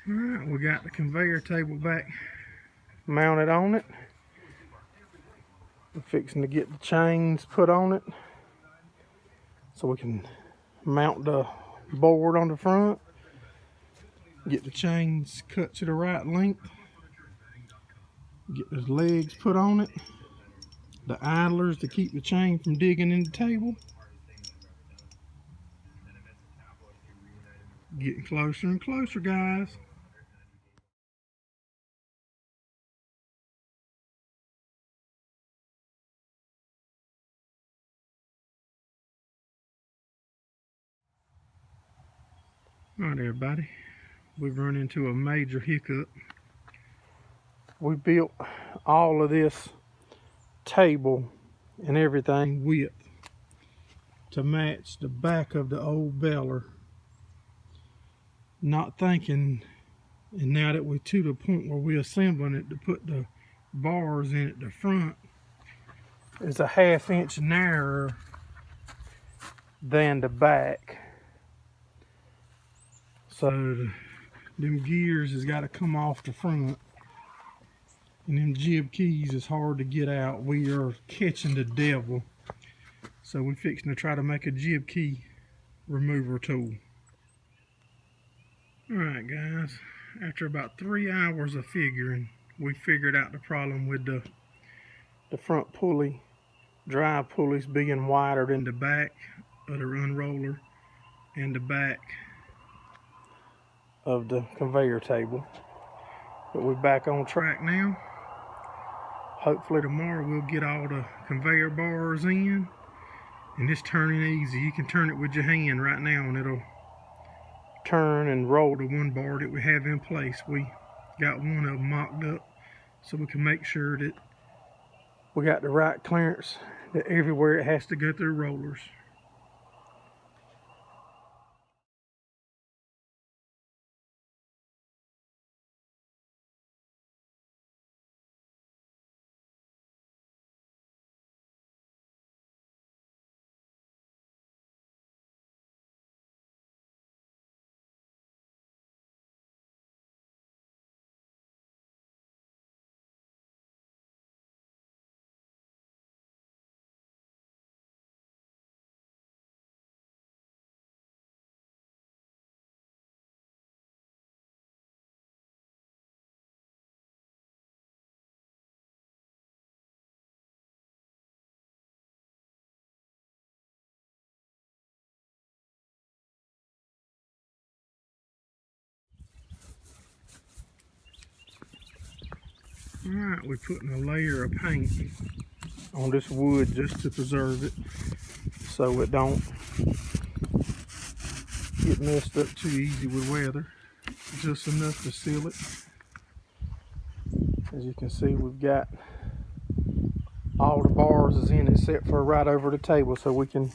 Alright, we got the conveyor table back mounted on it. We're fixing to get the chains put on it so we can mount the board on the front. Get the chains cut to the right length. Get the legs put on it. The idlers to keep the chain from digging in the table. Getting closer and closer, guys. Alright everybody, we've run into a major hiccup. We built all of this table and everything width to match the back of the old Baler. Not thinking, and now that we're to the point where we're assembling it to put the bars in at the front, is a 1/2 inch narrower than the back. So them gears has got to come off the front, and them jib keys is hard to get out. We are catching the devil, so we're fixing to try to make a jib key remover tool. Alright guys, after about 3 hours of figuring, we figured out the problem with the front pulley, drive pulleys being wider than the back of the unroller and the back of the conveyor table. But we're back on track now. Hopefully tomorrow we'll get all the conveyor bars in, and it's turning easy. You can turn it with your hand right now and it'll turn and roll the one bar that we have in place. We got one of them mocked up so we can make sure that we got the right clearance, that everywhere it has to go through rollers. Alright, we're putting a layer of paint on this wood just to preserve it so it don't get messed up too easy with weather. Just enough to seal it. As you can see, we've got all the bars is in except for right over the table so we can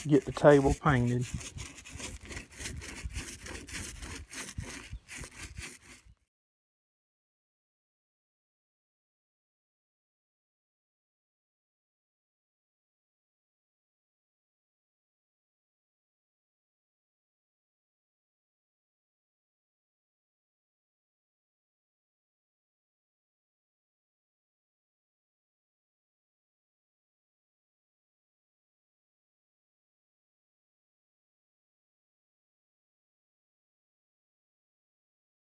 get the table painted.